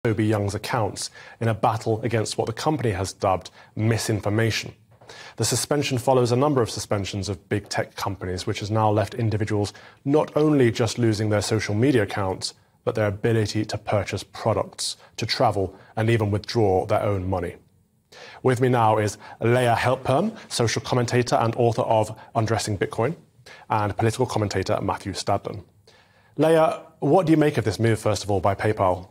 Toby Young's accounts in a battle against what the company has dubbed misinformation. The suspension follows a number of suspensions of big tech companies, which has now left individuals not only just losing their social media accounts, but their ability to purchase products, to travel, and even withdraw their own money. With me now is Layah Heilpern, social commentator and author of Undressing Bitcoin, and political commentator Matthew Stadlen. Layah, what do you make of this move, first of all, by PayPal?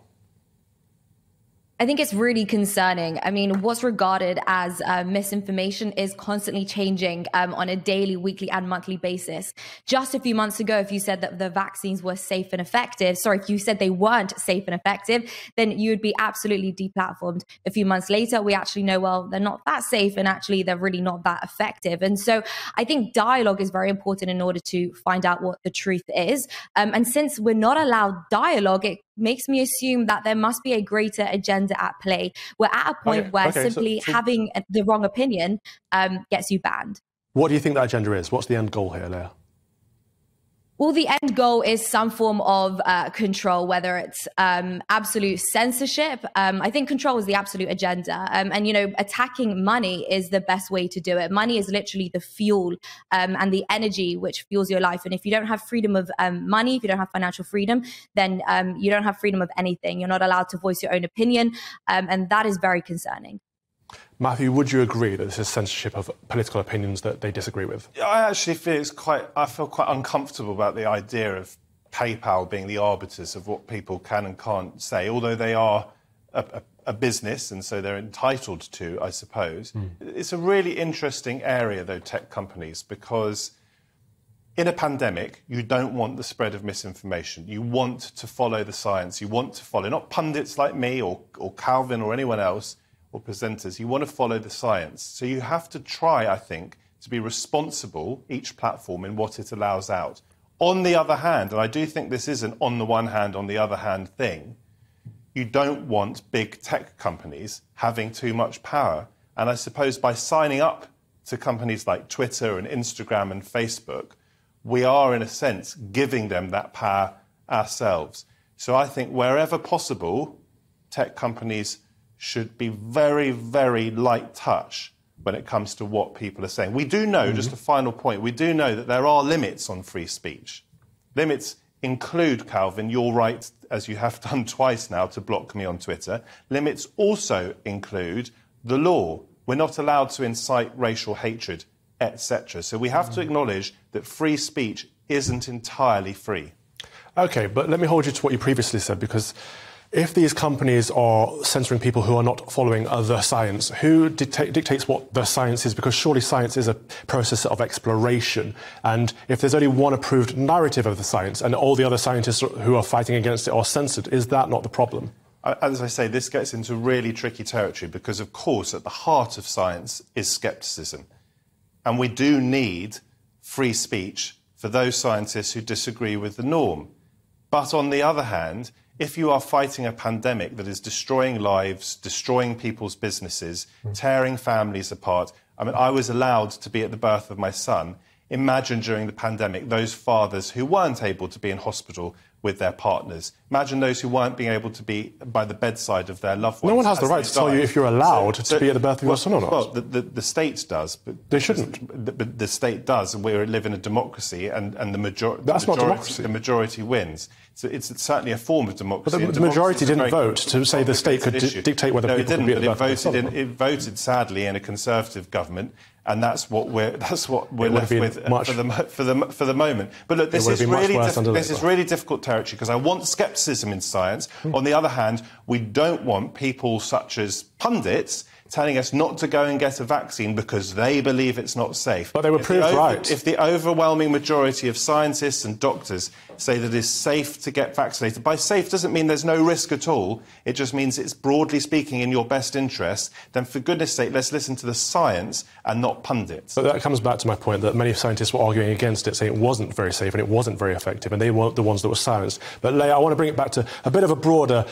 I think it's really concerning. I mean, what's regarded as misinformation is constantly changing on a daily, weekly and monthly basis. Just a few months ago, if you said that the vaccines were safe and effective, if you said they weren't safe and effective, then you would be absolutely deplatformed. A few months later, we actually know, well, they're not that safe and actually they're really not that effective. And so I think dialogue is very important in order to find out what the truth is. And since we're not allowed dialogue, it makes me assume that there must be a greater agenda at play. We're at a point where simply having the wrong opinion gets you banned. What do you think that agenda is? What's the end goal here, Layah? Well, the end goal is some form of control, whether it's absolute censorship. I think control is the absolute agenda. And, you know, attacking money is the best way to do it. Money is literally the fuel and the energy which fuels your life. And if you don't have freedom of money, if you don't have financial freedom, then you don't have freedom of anything. You're not allowed to voice your own opinion. And that is very concerning. Matthew, would you agree that this is censorship of political opinions that they disagree with? I actually feel I feel quite uncomfortable about the idea of PayPal being the arbiters of what people can and can't say, although they are a business and so they're entitled to, I suppose. It's a really interesting area, though, tech companies, because in a pandemic, you don't want the spread of misinformation. You want to follow the science. You want to follow, not pundits like me or Calvin or anyone else, or presenters. You want to follow the science. So you have to try, I think, to be responsible, each platform, in what it allows out. On the other hand, and I do think this is an on the one hand, on the other hand thing, you don't want big tech companies having too much power. And I suppose by signing up to companies like Twitter and Instagram and Facebook, we are, in a sense, giving them that power ourselves. So I think wherever possible, tech companies should be very, very light touch when it comes to what people are saying. We do know, just a final point, we do know that there are limits on free speech. Limits include, Calvin, your right, as you have done twice now, to block me on Twitter. Limits also include the law. We're not allowed to incite racial hatred, etc. So we have to acknowledge that free speech isn't entirely free. OK, but let me hold you to what you previously said, because if these companies are censoring people who are not following the science, who dictates what the science is? Because surely science is a process of exploration. And if there's only one approved narrative of the science and all the other scientists who are fighting against it are censored, is that not the problem? As I say, this gets into really tricky territory because, of course, at the heart of science is scepticism. And we do need free speech for those scientists who disagree with the norm. But on the other hand, if you are fighting a pandemic that is destroying lives, destroying people's businesses, tearing families apart. I mean, I was allowed to be at the birth of my son. Imagine during the pandemic those fathers who weren't able to be in hospital with their partners. Imagine those who weren't being able to be by the bedside of their loved ones. No one has the right to tell you if you're allowed to be at the birth of your son or not. Well, the state does. But they shouldn't. But the state does, and we live in a democracy, and the majority... That's not democracy. The majority wins. So it's certainly a form of democracy. But the majority didn't vote to say the state could dictate whether people could be at the birth of their son. It voted, sadly, in a Conservative government, and that's what we're left with for the moment. But look, this is really difficult territory because I want scepticism in science. On the other hand, we don't want people such as pundits telling us not to go and get a vaccine because they believe it's not safe. But they were proved right. If the overwhelming majority of scientists and doctors say that it's safe to get vaccinated, by safe doesn't mean there's no risk at all. It just means it's, broadly speaking, in your best interest. Then, for goodness sake, let's listen to the science and not pundits. But that comes back to my point that many scientists were arguing against it, saying it wasn't very safe and it wasn't very effective, and they weren't the ones that were silenced. But, Layah, I want to bring it back to a bit of a broader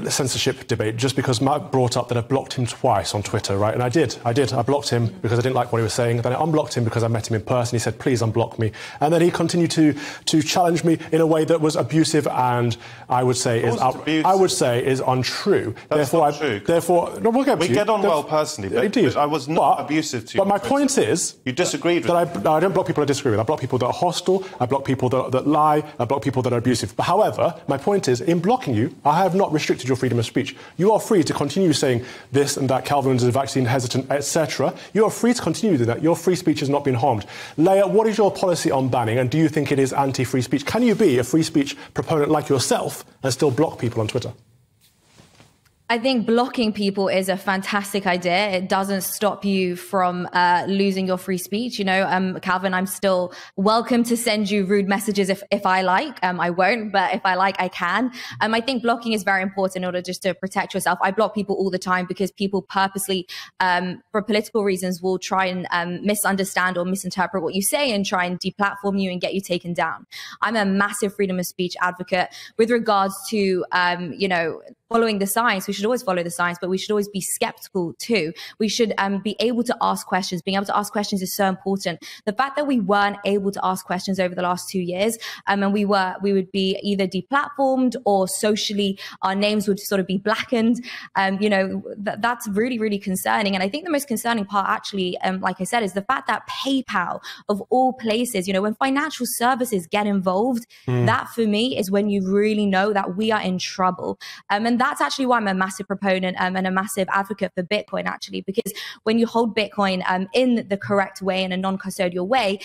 censorship debate just because Matt brought up that I blocked him twice on Twitter, right? And I did. I blocked him because I didn't like what he was saying. Then I unblocked him because I met him in person. He said, please unblock me. And then he continued to challenge me in a way that was abusive and I would say is untrue. That's not true. Therefore, no, we'll get to we you. get on well personally, but I was not abusive to you. But my point is... You disagreed with I don't block people I disagree with. I block people that are hostile. I block people that lie. I block people that are abusive. But however, my point is, in blocking you, I have not restricted your freedom of speech. You are free to continue saying this and that, Calvin is vaccine hesitant, etc. You are free to continue doing that. Your free speech has not been harmed. Layah, what is your policy on banning, and do you think it is anti-free speech? Can you be a free speech proponent like yourself and still block people on Twitter? I think blocking people is a fantastic idea. It doesn't stop you from losing your free speech. You know, Calvin, I'm still welcome to send you rude messages if I like. I won't, but if I like, I can. I think blocking is very important in order just to protect yourself. I block people all the time because people purposely, for political reasons, will try and misunderstand or misinterpret what you say and try and deplatform you and get you taken down. I'm a massive freedom of speech advocate with regards to, you know, following the science. We should always follow the science, but we should always be skeptical too. We should be able to ask questions. Being able to ask questions is so important. The fact that we weren't able to ask questions over the last 2 years, and we would be either deplatformed or socially our names would sort of be blackened. You know, that's really, really concerning. And I think the most concerning part actually, like I said, is the fact that PayPal of all places, you know, when financial services get involved, that for me is when you really know that we are in trouble. And that's actually why I'm a massive proponent and a massive advocate for Bitcoin, actually, because when you hold Bitcoin in the correct way, in a non-custodial way,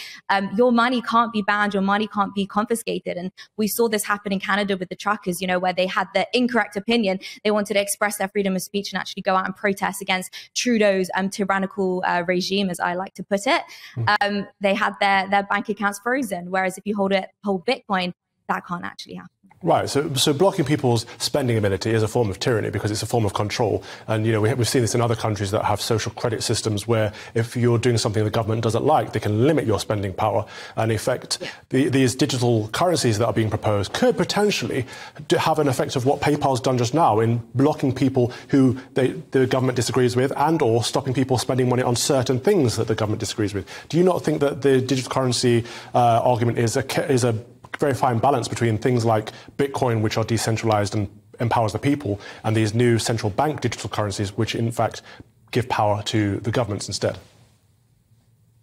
your money can't be banned, your money can't be confiscated. And we saw this happen in Canada with the truckers, you know, where they had the incorrect opinion. They wanted to express their freedom of speech and actually go out and protest against Trudeau's tyrannical regime, as I like to put it. They had their bank accounts frozen, whereas if you hold Bitcoin, that can't actually happen. Right, so blocking people's spending ability is a form of tyranny because it's a form of control. And, you know, we've seen this in other countries that have social credit systems where if you're doing something the government doesn't like, they can limit your spending power. And in effect, these digital currencies that are being proposed could potentially have an effect of what PayPal's done just now in blocking people who the government disagrees with and or stopping people spending money on certain things that the government disagrees with. Do you not think that the digital currency argument is a very fine balance between things like Bitcoin, which are decentralized and empowers the people, and these new central bank digital currencies, which in fact give power to the governments instead?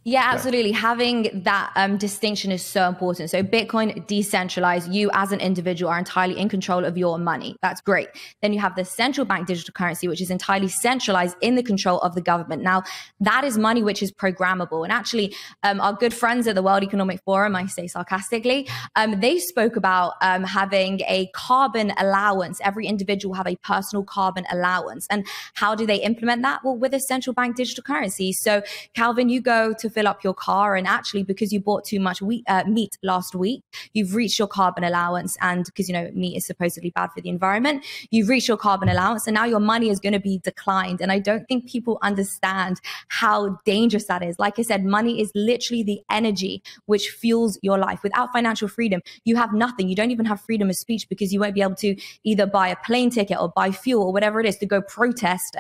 Yeah, absolutely. Having that distinction is so important. So Bitcoin, decentralized, you as an individual are entirely in control of your money. That's great. Then you have the central bank digital currency, which is entirely centralized in the control of the government. Now, that is money which is programmable. And actually, our good friends at the World Economic Forum, I say sarcastically, they spoke about having a carbon allowance. Every individual have a personal carbon allowance. And how do they implement that? Well, with a central bank digital currency. So Calvin, you go to fill up your car, and actually because you bought too much meat last week, you've reached your carbon allowance, and because, you know, meat is supposedly bad for the environment, you've reached your carbon allowance, and now your money is going to be declined. And I don't think people understand how dangerous that is. Like I said, money is literally the energy which fuels your life. Without financial freedom, you have nothing. You don't even have freedom of speech because you won't be able to either buy a plane ticket or buy fuel or whatever it is to go protest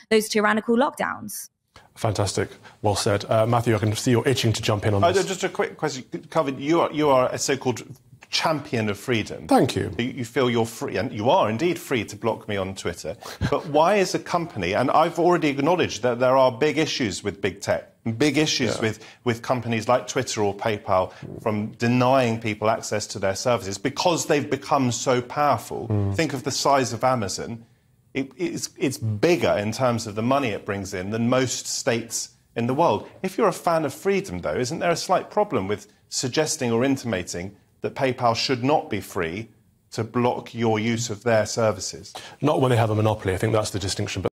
those tyrannical lockdowns. Fantastic. Well said. Matthew, I can see you're itching to jump in on this. Just a quick question. Calvin, you are a so-called champion of freedom. Thank you. You feel you're free, and you are indeed free to block me on Twitter. But why is a company, and I've already acknowledged that there are big issues with big tech, big issues with companies like Twitter or PayPal from denying people access to their services because they've become so powerful. Think of the size of Amazon. It's bigger in terms of the money it brings in than most states in the world. If you're a fan of freedom, though, isn't there a slight problem with suggesting or intimating that PayPal should not be free to block your use of their services? Not when they have a monopoly. I think that's the distinction. But